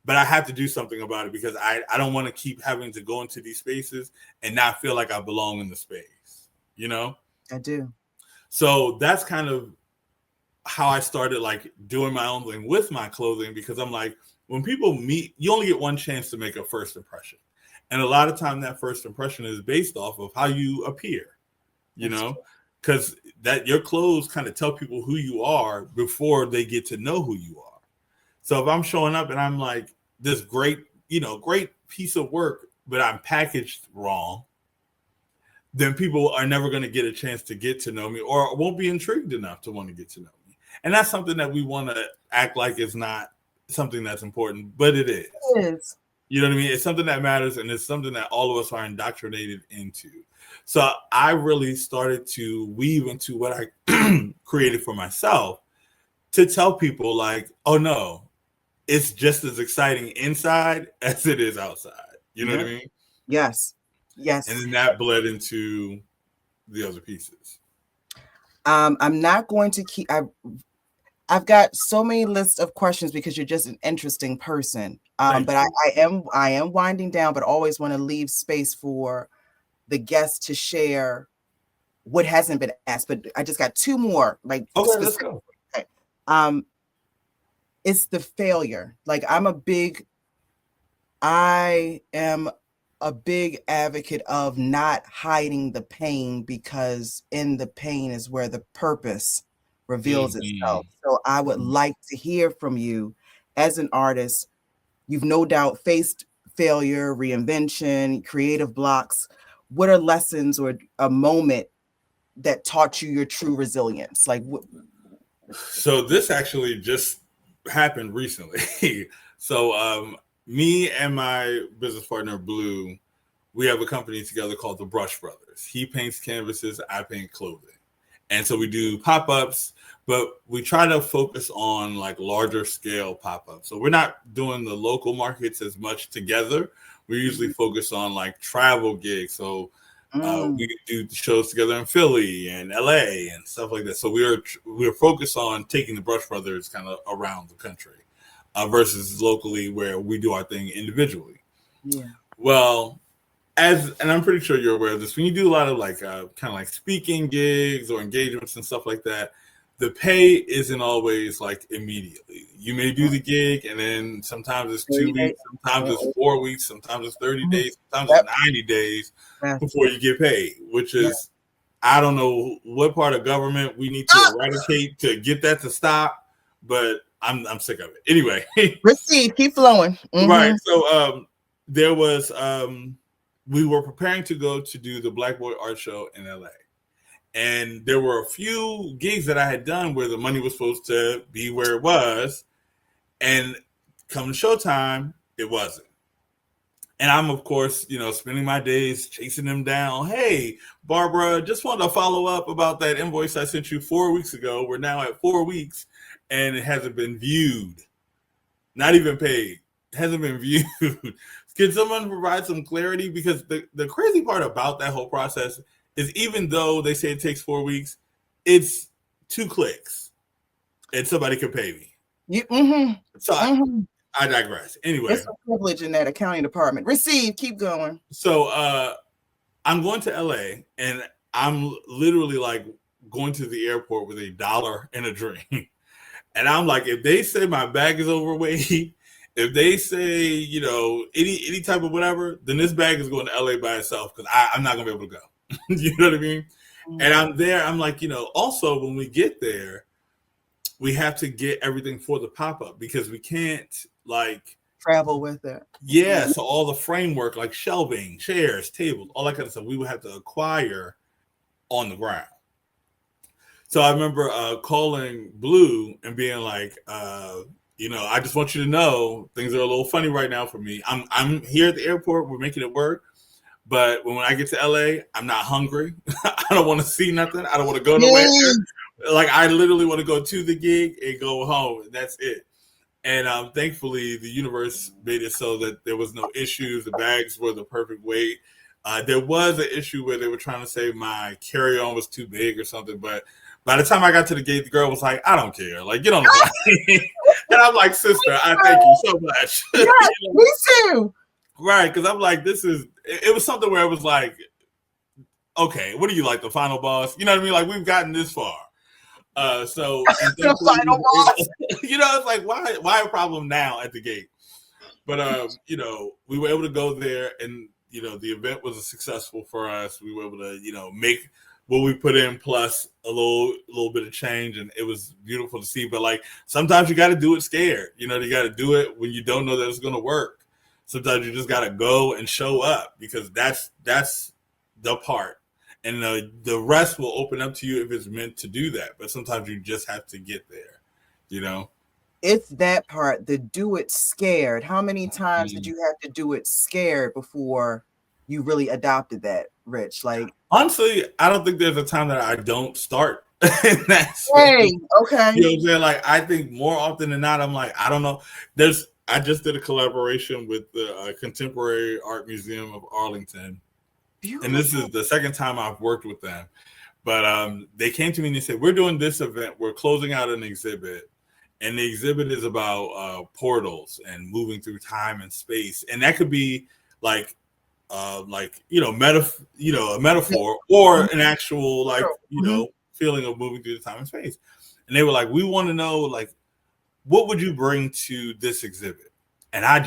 But I have to do something about it because I don't want to keep having to go into these spaces and not feel like I belong in the space, I do. So that's kind of how I started like doing my own thing with my clothing, because I'm like, when people meet, you only get one chance to make a first impression. And a lot of time that first impression is based off of how you appear, because that your clothes kind of tell people who you are before they get to know who you are. So if I'm showing up and I'm like this great piece of work, but I'm packaged wrong, then people are never going to get a chance to get to know me or won't be intrigued enough to want to get to know me. And that's something that we want to act like is not something that's important, but it is. It is. You know what I mean? It's something that matters, and it's something that all of us are indoctrinated into. So I really started to weave into what I created for myself to tell people like, oh no, it's just as exciting inside as it is outside. You know what I mean? Yes. Yes. And then that bled into the other pieces. I'm not going to keep. I've got so many lists of questions because you're just an interesting person. But I am winding down, but always want to leave space for the guests to share what hasn't been asked. But I just got two more. Like, okay, let's go. Okay. It's the failure. Like I am a big advocate of not hiding the pain, because in the pain is where the purpose reveals itself. So I would like to hear from you as an artist. You've no doubt faced failure, reinvention, creative blocks. What are lessons or a moment that taught you your true resilience? Like, so this actually just happened recently. So me and my business partner Blue, we have a company together called the Brush Brothers. He paints canvases, I paint clothing. And so we do pop-ups, but we try to focus on like larger scale pop-ups. So we're not doing the local markets as much together. We usually focus on like travel gigs. So we do shows together in Philly and LA and stuff like that. So we're focused on taking the Brush Brothers kind of around the country versus locally where we do our thing individually. Yeah. Well, and I'm pretty sure you're aware of this, when you do a lot of like kind of like speaking gigs or engagements and stuff like that, the pay isn't always like immediately. You may do the gig and then sometimes it's 2 weeks, sometimes it's 4 weeks, sometimes it's 30 days, sometimes it's 90 days before you get paid, which is, I don't know what part of government we need to eradicate to get that to stop, but I'm sick of it. Anyway. Receive, keep flowing. Right. So there was we were preparing to go to do the Black Boy Art Show in LA. And there were a few gigs that I had done where the money was supposed to be where it was. And come showtime, it wasn't. And I'm, of course, spending my days chasing them down. Hey, Barbara, just wanted to follow up about that invoice I sent you 4 weeks ago. We're now at 4 weeks and it hasn't been viewed. Not even paid. It hasn't been viewed. Can someone provide some clarity? Because the crazy part about that whole process is, even though they say it takes 4 weeks, it's 2 clicks and somebody can pay me. So I digress. Anyway. It's a privilege in that accounting department. Receive, keep going. So I'm going to LA and I'm literally like going to the airport with $1 and a drink. And I'm like, if they say my bag is overweight, if they say, any type of whatever, then this bag is going to LA by itself because I'm not going to be able to go. You know what I mean? And I'm there. I'm like, also when we get there, we have to get everything for the pop-up because we can't like travel with it. Yeah. So all the framework, like shelving, chairs, tables, all that kind of stuff, we would have to acquire on the ground. So I remember calling Blue and being like, I just want you to know things are a little funny right now for me. I'm here at the airport. We're making it work. But when I get to LA, I'm not hungry. I don't want to see nothing. I don't want to go nowhere. Like, I literally want to go to the gig and go home. And that's it. And thankfully, the universe made it so that there was no issues. The bags were the perfect weight. There was an issue where they were trying to say my carry-on was too big or something, but by the time I got to the gate, the girl was like, "I don't care. Like, get on the plane." And I'm like, "Sister, I thank you so much." Yes, You know? me too. Right? Because I'm like, this is. It was something where it was like, okay, what are you like, the final boss? You know what I mean? Like, we've gotten this far. And The thankfully, final boss. it's like, why a problem now at the gate? But we were able to go there, and the event was successful for us. We were able to make what we put in plus a little bit of change, and it was beautiful to see. But like sometimes you got to do it scared. You got to do it when you don't know that it's going to work. Sometimes you just got to go and show up, because that's the part, and the rest will open up to you if it's meant to do that. But sometimes you just have to get there. It's that part, the do it scared. How many times did you have to do it scared before you really adopted that, Rich? Like, honestly, I don't think there's a time that I don't start in that hey, space. okay. You know what I'm saying? Like, I think more often than not, I'm like, I don't know. I just did a collaboration with the Contemporary Art Museum of Arlington. Beautiful. And this is the second time I've worked with them. But they came to me and they said, we're doing this event. We're closing out an exhibit. And the exhibit is about portals and moving through time and space. And that could be like a metaphor or an actual feeling of moving through the time and space. And they were like, we want to know, like, what would you bring to this exhibit? And I'm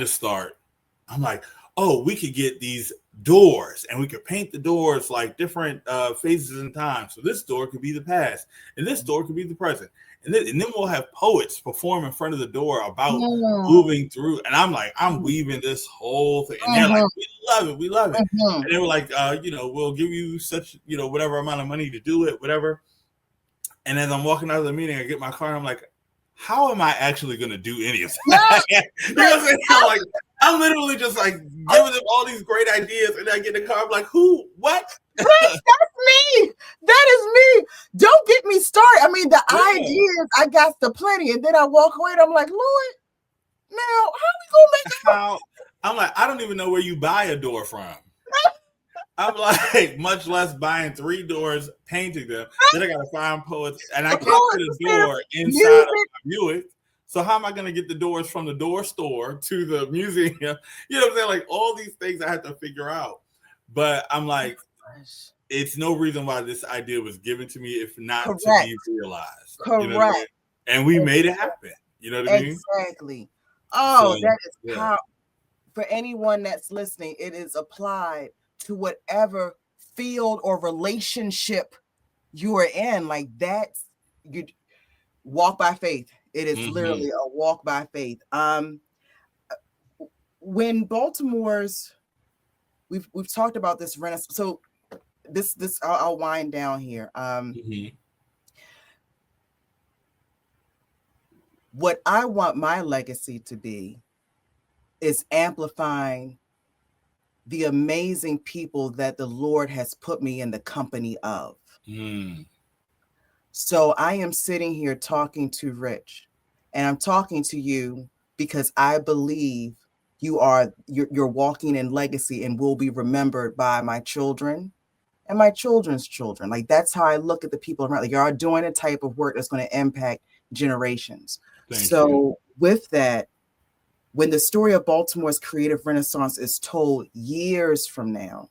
like, oh, we could get these doors and we could paint the doors like different phases in time. So this door could be the past and this door could be the present. And then we'll have poets perform in front of the door about moving through. And I'm like, I'm weaving this whole thing. And they're like, we love it. We love it. And they were like, we'll give you such, whatever amount of money to do it, whatever. And as I'm walking out of the meeting, I get my car and I'm like, how am I actually going to do any of that? You know what I'm saying? I'm literally just like giving them all these great ideas, and I get in the car. I'm like, who? What? Right, that's me. That is me. Don't get me started. I mean, the ideas I got the plenty, and then I walk away and I'm like, Lord, now how we gonna make it? I'm like, I don't even know where you buy a door from. I'm like, much less buying 3 doors, painting them. Then I got to find poets, and I can't put a door inside of my Buick. So how am I going to get the doors from the door store to the museum? You know what I'm saying? Like all these things I have to figure out. But I'm like, it's no reason why this idea was given to me if not to be realized. Correct. You know what I mean? And we made it happen. You know what I mean? Exactly. Oh, so, that is how, for anyone that's listening, it is applied to whatever field or relationship you are in. Like that's, you walk by faith. It is literally a walk by faith. When Baltimore's, we've talked about this Renaissance. So this I'll wind down here. What I want my legacy to be is amplifying the amazing people that the Lord has put me in the company of. So I am sitting here talking to Rich, and I'm talking to you because I believe you're walking in legacy and will be remembered by my children and my children's children. Like that's how I look at the people around. Like you're doing a type of work that's going to impact generations. Thank you. With that, when the story of Baltimore's creative renaissance is told years from now,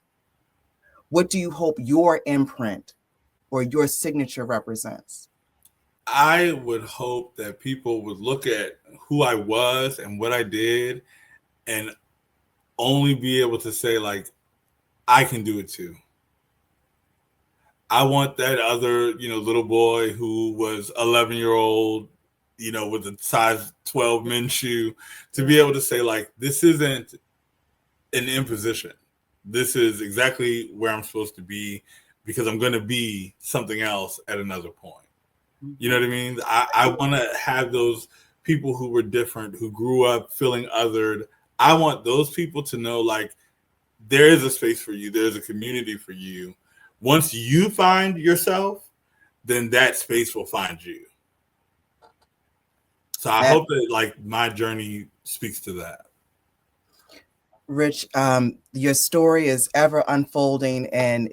what do you hope your imprint or your signature represents? I would hope that people would look at who I was and what I did and only be able to say, like, I can do it too. I want that other, little boy who was 11-year-old, with a size 12 men's shoe to be able to say, like, this isn't an imposition. This is exactly where I'm supposed to be because I'm going to be something else at another point. You know what I mean? I want to have those people who were different, who grew up feeling othered. I want those people to know, like, there is a space for you. There's a community for you. Once you find yourself, then that space will find you. So I hope that, like, my journey speaks to that. Rich, your story is ever unfolding, and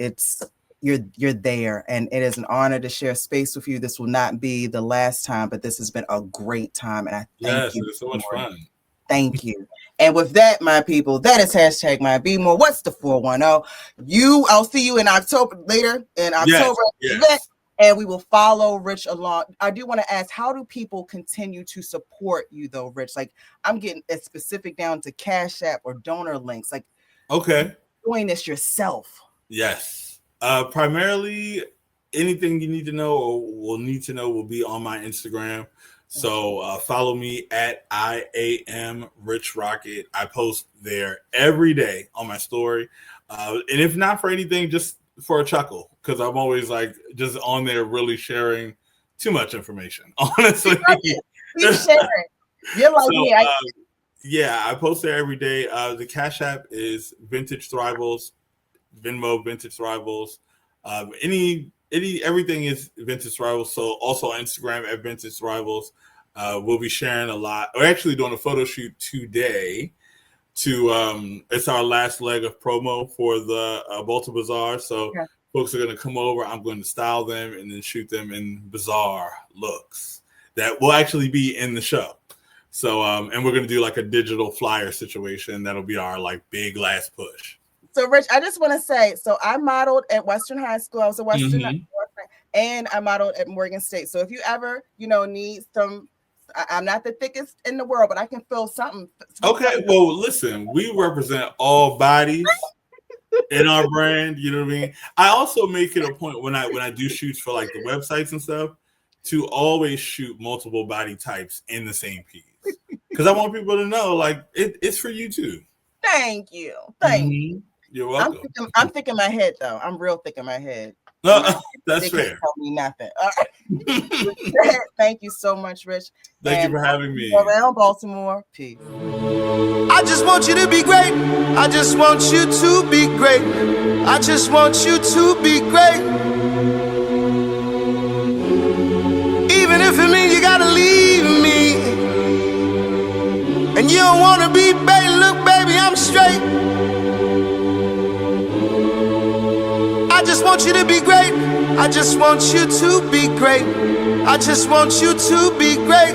you're there, and it is an honor to share space with you. This will not be the last time, but this has been a great time, and I thank Yes, you it's so much for it. fun. Thank you. And with that, my people, that is hashtag my be more. What's the 410? I'll see you in October later in October event, and we will follow Rich along. I do want to ask, how do people continue to support you though, Rich? Like, I'm getting as specific down to Cash App or donor links. Like, okay, doing this yourself. yes. Primarily, anything you need to know or will need to know will be on my Instagram. So follow me at IAM Rich Rocket. I post there every day on my story. And if not for anything, just for a chuckle, because I'm always like just on there really sharing too much information, honestly. Keep sharing. You're like me. Yeah, I post there every day. The Cash App is Vintage Thrivals, Venmo Vintage Thrivals. Everything is Vintage Thrivals. So also on Instagram at Vintage Thrivals. We'll be sharing a lot. We're actually doing a photo shoot today. It's our last leg of promo for the Balti-Bizarre. So folks are going to come over. I'm going to style them and then shoot them in bizarre looks that will actually be in the show. So and we're going to do like a digital flyer situation. That'll be our like big last push. So, Rich, I just want to say, so I modeled at Western High School. I was a Western, and I modeled at Morgan State. So if you ever, need some, I'm not the thickest in the world, but I can feel something. Okay, well, listen, we represent all bodies in our brand. You know what I mean? I also make it a point when I do shoots for like the websites and stuff to always shoot multiple body types in the same piece because I want people to know like it's for you too. Thank you. Thank you. You're welcome. I'm thick in my head though. I'm real thick in my head. That's fair. Can't tell me nothing. All right. Thank you so much, Rich. Thank you for having me. Around Baltimore. Peace. I just want you to be great. I just want you to be great. I just want you to be great. Even if it means you gotta leave me and you don't wanna be baby. Look, baby, I'm straight. I just want you to be great. I just want you to be great. I just want you to be great.